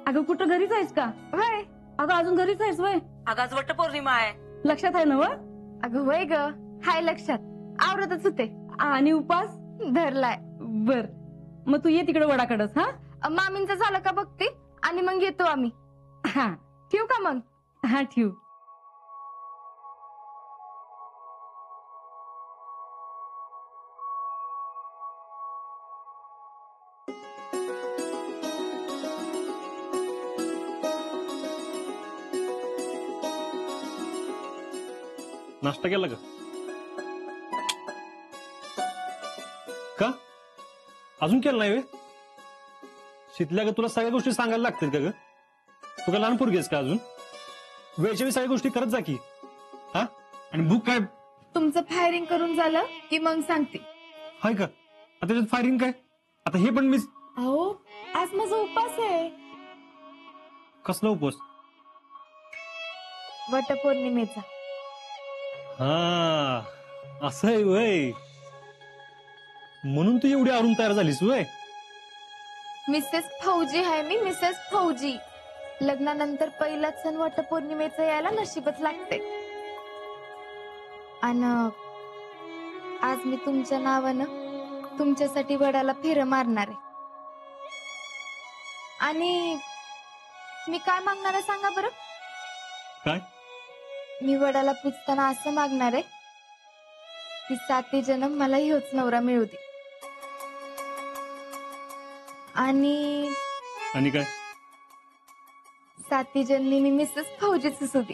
अगं कुठं घरीच आहेस का? वय अगं अजून घरीच आहेस वय? अगं आज वटपौर्णिमा आहे, लक्षात आहे ना व? अगं वय ग, हाय लक्षात, आवरतच होते. आणि उपास धरलाय. बर, मग तू ये तिकडे वडाकडच. हा मामींचं झालं का बघते आणि मग येतो आम्ही. हा ठेवू का मग? हा ठेव. नाश्ता केला का? अजून केला नाही वे? शितल्या का तुला सगळ्या गोष्टी सांगायला लागतील का ग? तू का लहान पोरगीस का अजून? वेळच्या वेळी सगळ्या गोष्टी करत जा की. हा आणि बुक काय तुमचं फायरिंग करून झालं की मग सांगते. हाय का आता त्याच्यात फायरिंग काय? आता हे पण मिस. अहो आज माझा उपास आहे. कसला उपवास? वटपौर्णिमेचा. हा असं आहे वय, म्हणून तू एवढी आवरून तयार झालीस वय. मिसेस फौजी आहे मी, मिसेस फौजी. लग्नानंतर पहिलाच सण वटपौर्णिमेचा यायला नशीबच लागते. आणि आज मी तुमच्या नावानं तुमच्यासाठी वडाला फेर मारणार आहे. आणि मी काय मागणार आहे सांगा बरं? काय? मी वडाला पुजताना असं मागणार आहे की 7 जन्म मला ह्योच नवरा मिळू दे. आणि काय? 7 जन्मी मी मिसेस फौजीच असू दे.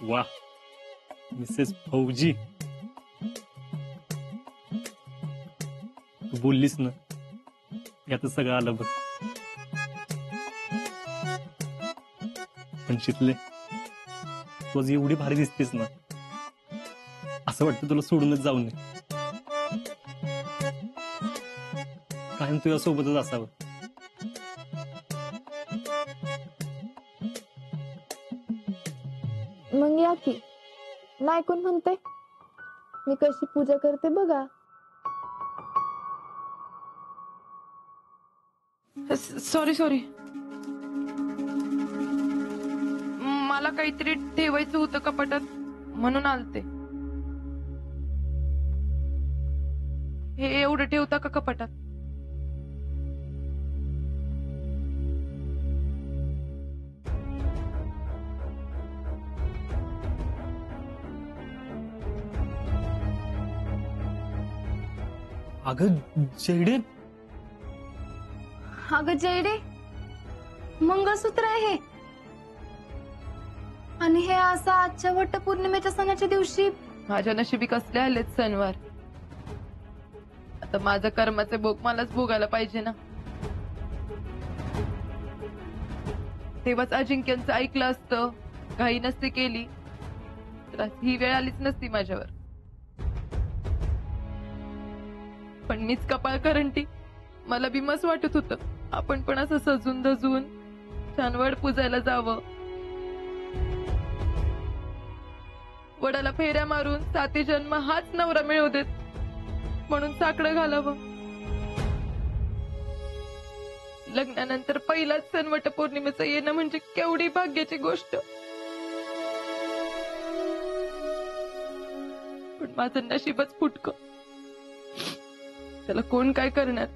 वा मिसेस फौजी, तू बोललीस ना यात सगळं आलं बघ. पण शितले, तू आज एवढी भारी दिसतेस ना, असं वाटतं तुला सोडूनच जाऊ नये. कायम तुझ्या सोबतच असावं. मग या की, नाही कोण म्हणते मी कशी पूजा करते बघा. सॉरी मला काहीतरी ठेवायचं होतं कपाटात म्हणून आलते. हे एवढं ठेवता का कपाटात? अगं जयडे. अगं जयडे, मंगळसूत्र आहे हे. आणि हे असं आजच्या वटपौर्णिमेच्या सणाच्या दिवशी. माझ्या नशिबी कसले आलेत सणवार. आता माझं कर्माचे भोग मलाच भोगायला पाहिजे ना. तेव्हाच अजिंक्यांचं ऐकलं असतं, घाई नसती केली तर ही वेळ आलीच नसती माझ्यावर. पण मीच कपाळ करंटी. मला बी मस्त वाटत होतं आपण पण असं सजून धजून छान वड पूजायला जावं, वडाला फेऱ्या मारून 7 जन्म हाच नवरा मिळू देत म्हणून साकडं घालावं. लग्नानंतर पहिलाच सण वटपौर्णिमेचं येणं म्हणजे केवढी भाग्याची गोष्ट. पण माझं नशीबच फुटकं, त्याला कोण काय करणार.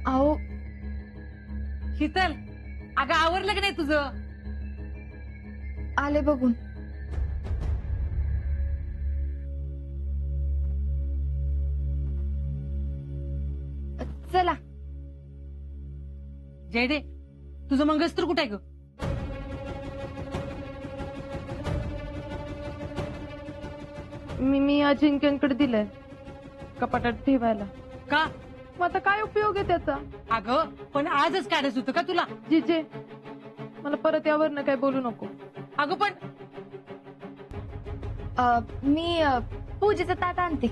अहो शीतल, अगं आवरलं की नाही तुझं? आले बघून. चला. जयडे, तुझं मंगळसूत्र कुठे आहे ग? मी अजिंक्यांकडे दिलंय कपाटात ठेवायला. का? मग आता काय उपयोग आहे त्याचा? अगं पण आजच काढायचं होतं का तुला? जिजे, मला परत यावरनं काय बोलू नको. अगं पण मी पूजेचं ताट आणते.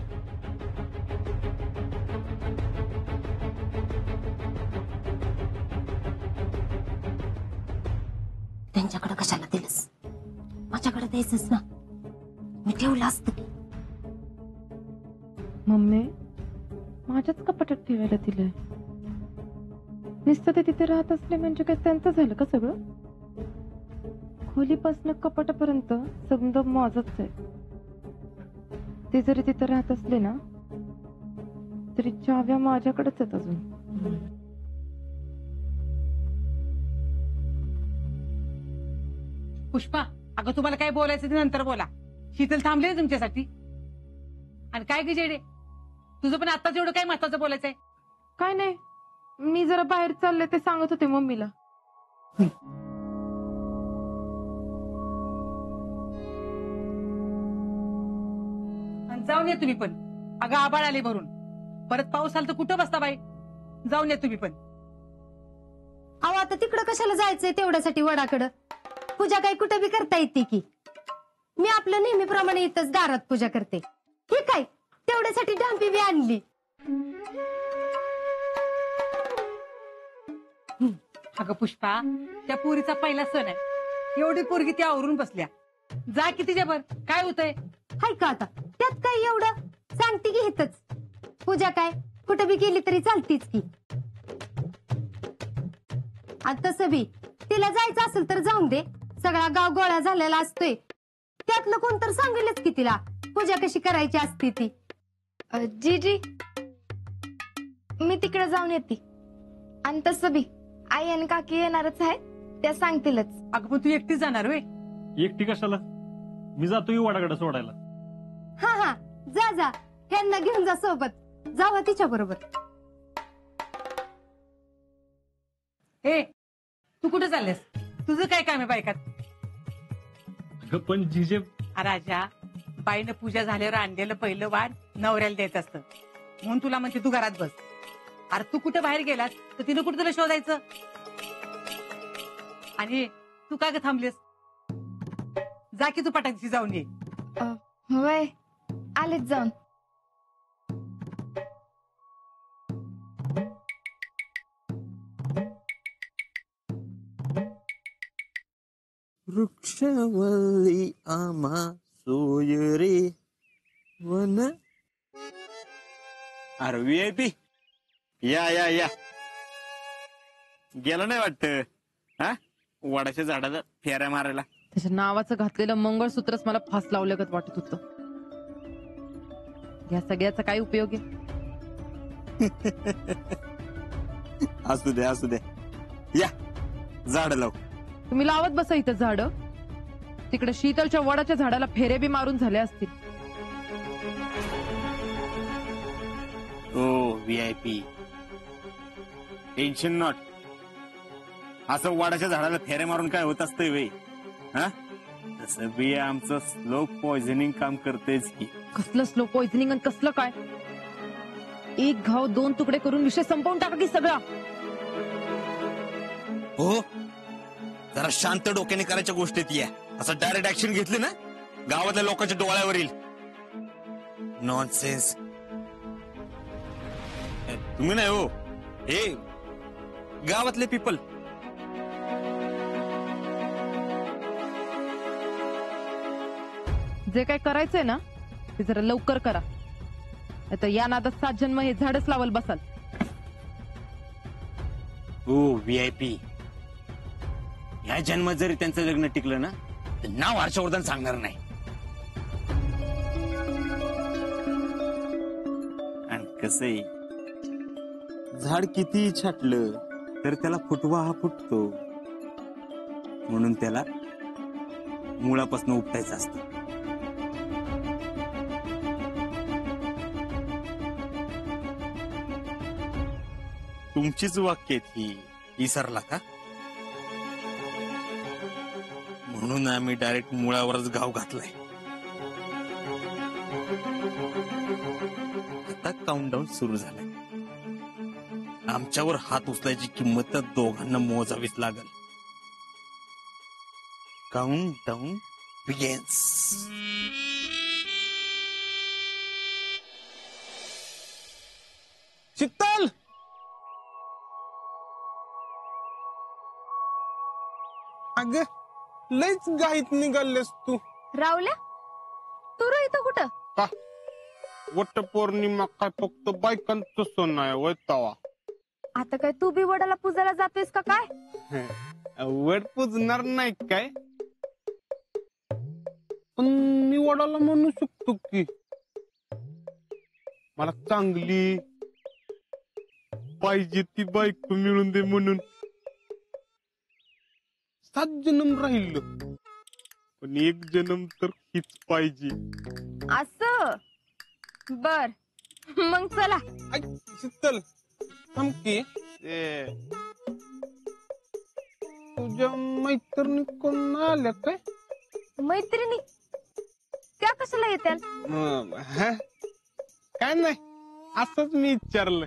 त्यांच्याकडे कशाला दिलंस? माझ्याकडे द्यायचंच ना, मी ठेवलं असतं की. मम्मी माझ्याच कपाटात ठेवायला दिलंय. नुसतं ते तिथे राहत असले म्हणजे काय त्यांचं झालं का सगळं? खोलीपासून कपाटापर्यंत समजा माझच आहे. ते जरी तिथे राहत असले ना तरी चाव्या माझ्याकडेच आहेत अजून. पुष्पा, अगं तुम्हाला काय बोलायचं ते नंतर बोला. शीतल थांबले ना तुमच्यासाठी. आणि काय ग जेडे, तुझं पण आताच एवढं काय महत्वाचं बोलायचंय? काय नाही, मी जरा बाहेर चालले ते सांगत होते मम्मीला. आणि जाऊन या तुम्ही पण. अगं आबाळ आले भरून, परत पाऊस आला तर कुठं बसता बाई? जाऊन या तुम्ही पण. अहो आता तिकडं कशाला जायचंय तेवढ्यासाठी वडाकडं? पूजा काय कुठं बी करता येते की. मी आपलं नेहमीप्रमाणे इथंच दारात पूजा करते. ठीक आहे, तेवढ्यासाठी डांबी बी आणली. अगं पुष्पा, त्या पोरीचा पहिला सण आहे. एवढी पोरगी त्या आवरून बसल्या. जा की तिच्यावर, काय होतंय? हाय का आता त्यात काय एवढं? सांगते की इथंच पूजा काय कुठं बी केली तरी चालतीच की. आणि तसं बी तिला जायचं असेल तर जाऊन दे. सगळा गाव गोळा झालेला असतोय, त्यातलं कोण तर सांगेलच की तिला पूजा कशी करायची असते ती. जीजी मी तिकडे जाऊन येते. आणि तसं बी आई आणि काकी येणारच आहे, त्या सांगतीलच. अगं पण तू एकटीच जाणार होय? एकटी कशाला? मी जातो की वडाकडे सोडायला. हा हा, जा जा, ह्यांना घेऊन जा सोबत. जावा तिच्या बरोबर. ए, तू कुठे चाललेस? तुझं काय काम आहे बायकात? पण जिजे राजा, बाईनं पूजा झाल्यावर आणलेलं पहिलं वाण नवऱ्याला द्यायचं असतं, म्हणून तुला म्हणते तू घरात बस. अरे तू कुठे बाहेर गेलास तर तिनं कुठे तुला शोधायचं? आणि तू काय ग थांबलीस? जा की तू पटाकशी जाऊन ये. होय, आलेच जाऊन. वृक्षवल्ली आम्हा सोयरे वन. अरे VIP, या या या. गेला नाही वाटत हा वडाच्या झाडाला फेऱ्या मारायला? त्याच्या नावाचं घातलेलं मंगळसूत्रच मला फास लावल्यागत वाटत होतं. या सगळ्याचा काय उपयोग आहे? असू दे असू दे, या झाड लाव. तुम्ही लावत बसा इथं झाड. तिकडे शीतलच्या वडाच्या झाडाला फेरे बी मारून झाले असतील. ओ VIP, टेन्शन नॉट. असं वडाच्या झाडाला फेरे मारून काय होत असतंय वे? हा, तसं बी आमचं स्लो पॉइझनिंग काम करतेच की. कसलं स्लो पॉइझनिंग आणि कसलं काय? एक घाव दोन तुकडे करून विषय संपवून टाका की सगळा. हो, जरा शांत डोक्याने करायच्या गोष्टीत या. असं डायरेक्ट ऍक्शन घेतली ना गावातल्या लोकांच्या डोळ्यावर येईल. नॉनसेन्स. तुम्ही नाही हो, हे गावातले पीपल. जे काय करायचंय ना ते जरा लवकर करा, नाहीतर या नादात 7 जन्म हे झाडच लावल बसाल. हो VIP, ह्या जन्मात जरी त्यांचं लग्न टिकलं ना तर नाव हर्षवर्धन सांगणार नाही. आणि कसंही झाड कितीही छाटलं तर त्याला फुटवा हा फुटतो, म्हणून त्याला मुळापासून उपटायचं असतं. तुमचीच वाक्य आहेत ही, विसरला का? म्हणून आम्ही डायरेक्ट मुळावरच घाव घातलाय. आता काउंटडाऊन सुरू झालाय. आमच्यावर हात उचलायची किंमत तर दोघांना मोजावीच लागल. Countdown begins. शीतल, ग लयच घाईत निघालेस तू. रावल्या तू रो इथं कुठं? का वट पौर्णिमा काय फक्त बायकांचं सण आहे वय तवा. आता काय तू बी वडाला पूजायला जातोयस का काय? वड पूजणार नाही काय, पण मी वडाला म्हणू शकतो की मला चांगली पाहिजे ती बायको मिळून दे म्हणून. 7 जन्म राहिल पण 1 जन्म तर हीच पाहिजे. असं बर मग चला. शीतल थांब की, तुझ्या मैत्रिणी कोण आल्या काय? मैत्रिणी त्या कशाला येत्या? काय नाही असंच मी विचारलं.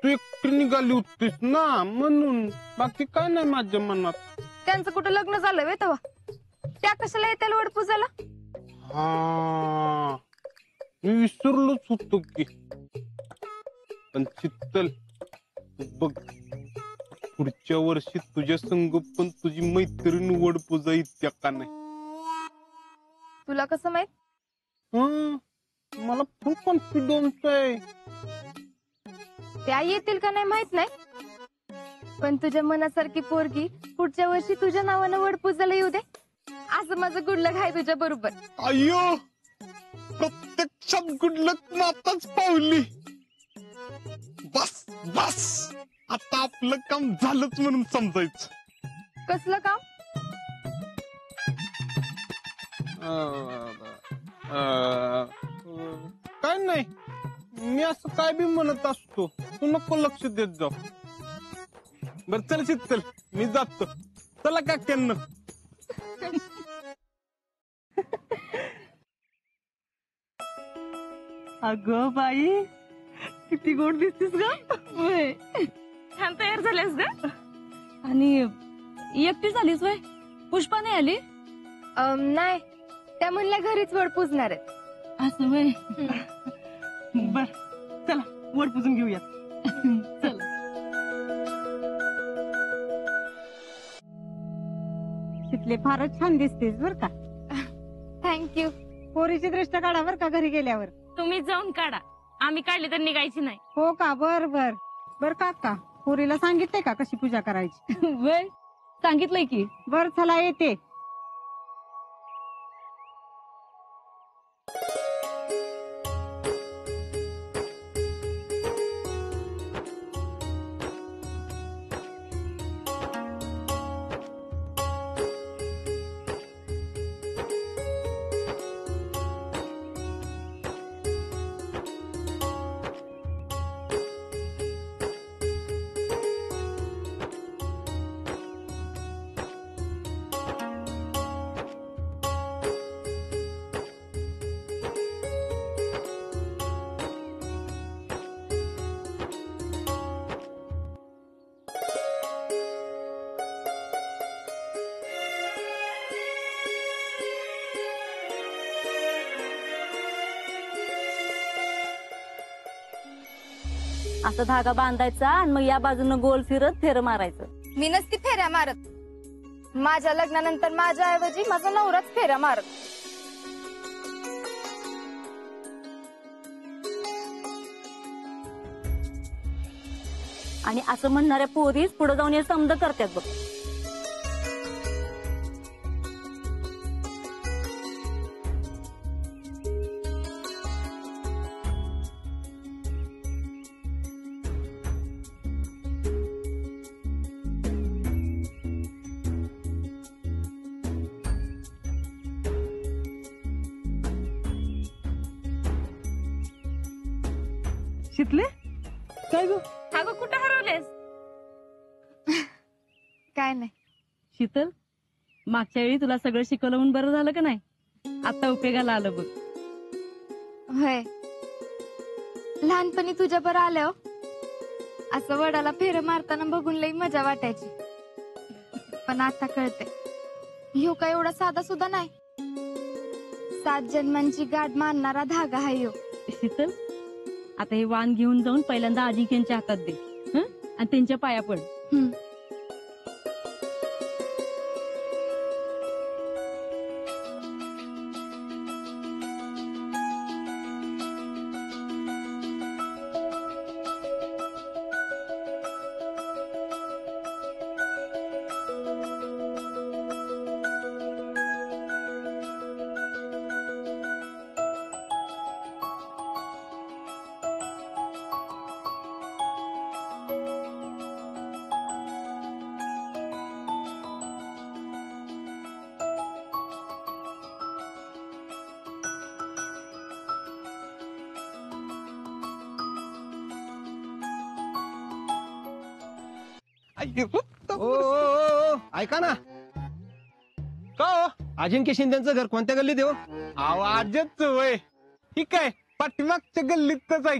तू एकटी निघाली होतीस ना म्हणून, बाकी काय नाही माझ्या मनात. त्यांचं कुठं लग्न झालं वे तेव्हा? त्या कशाला येत्या वड पूजायला? हा मी विसरलोच होतो की. पण शीतल बघ पुढच्या वर्षी तुझ्या संग पण तुझी मैत्रीण वड पूजा इत्या का नाही? तुला कसं माहित? मला फुल कॉन्फिडन्स आहे. त्या येतील का नाही माहित नाही, पण तुझ्या मनासारखी पोरगी पुढच्या वर्षी तुझ्या नावानं वड पूजायला येऊ दे असं माझं गुडलक आहे तुझ्या बरोबर. अय्यो प्रत्यक्षात गुडलक माताच पावली. बस बस आता आपलं काम झालंच म्हणून समजायचं. कसलं काम? काय नाही, मी असं काय बी म्हणत असतो, तू नको लक्ष देत जाऊ. बर चल शीतल मी जातो. चला का त्यांना. अगं बाई किती गोड दिसतीस ग. छान तयार झाल्यास ग. आणि एकटी झालीस वय? पुष्पा नाही आली? नाही, त्या म्हणल्या घरीच वड पूजणार आहेत. असं वय. बर चला वड पुजून घेऊया. चल. तिथले फारच छान दिसतेस बर का. थँक्यू. पोरीची दृष्ट काढा बर का घरी गेल्यावर. तुम्ही जाऊन काढा, आम्ही काढली तर निघायची नाही. हो का? बर बर बर काका पोरीला सांगितलंय का कशी पूजा करायची? वय सांगितलंय की. बर चला येते. असं धागा बांधायचा आणि मग या बाजूनं गोल फिरत फेर मारायचं. मी नसती फेऱ्या मारत. माझ्या लग्नानंतर माझ्या ऐवजी माझा नवराच फेऱ्या मारत. आणि असं म्हणणाऱ्या पोरीस पुढे जाऊन हे समज करतात बघ. शितले काय ग? अगं कुठं हरवलेस? काय नाही. शीतल मागच्या वेळी तुला सगळं शिकवलं म्हणून बरं झालं का नाही? आता उपयोगाला आलं बघ. होय, लहानपणी तुझ्या बरं आल्यावर असं वडाला फेर मारताना बघून लई मजा वाटायची. पण आता कळते ह्यो काय एवढा साधा सुद्धा नाही. 7 जन्मांची गाठ मानणारा धागा आहे ह्यो. शीतल आता हे वाण घेऊन जाऊन पहिल्यांदा आजी यांच्या हातात दे, आणि त्यांच्या पाया पड. ऐका ना का हो? अजिंक्य शिंदेचं घर कोणत्या गल्लीत देऊ? आवाजच वय ठीक आहे, पाठीमागच्या गल्लीतच आहे.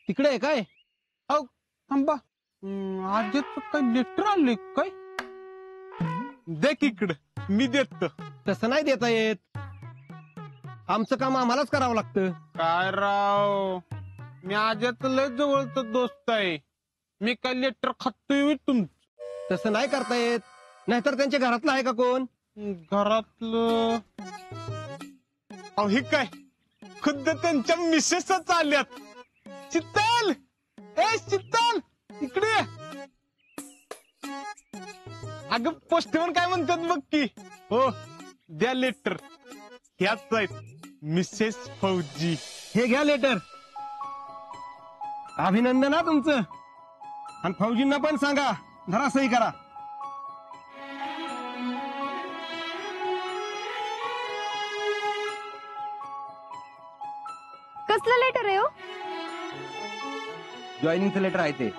तिकडे आहे काय? थांबा, आजच काय लेटर आले काय? देख इकडं, मी देतो. तसं नाही देता येत, आमचं काम आम्हालाच करावं लागतं. काय राव, मी आजच लय जवळचा दोस्त आहे. मी काय लेटर खातोय तुमचं? तसं नाही करता येत, नाहीतर त्यांच्या घरातलं आहे का कोण? घरातलं हे काय, खुद्द त्यांच्या मिसेसच आल्यात. शीतल, ए शीतल, इकडे. अगं पोस्टमन काय म्हणतात बघ की. हो द्या लेटर. ह्याच आहेत मिसेस फौजी. हे घ्या लेटर. अभिनंदन हा तुमचं. आणि फौजींना पण सांगा जरा सही करा. कसलं लेटर आहे हो? जॉईनिंगचं लेटर आहे ते.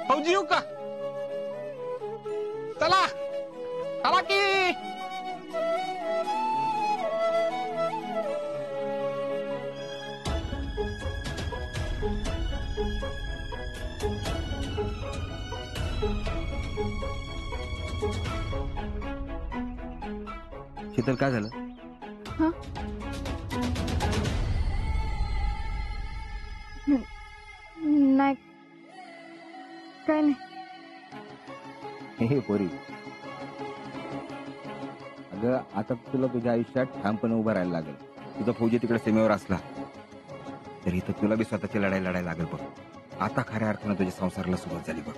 फौजी येऊ का? चला चला की. शीतल काय झालं? नाही काय नाही. हे पोरी, अगं आता तुला तुझ्या आयुष्यात ठामपणे उभं राहायला लागेल. तुझा फौजी तिकडे सीमेवर असला तरी तर तुला बी स्वतःची लढाई लढायला लागेल बघ. आता खऱ्या अर्थानं तुझ्या संसाराला सुरुवात झाली बघ.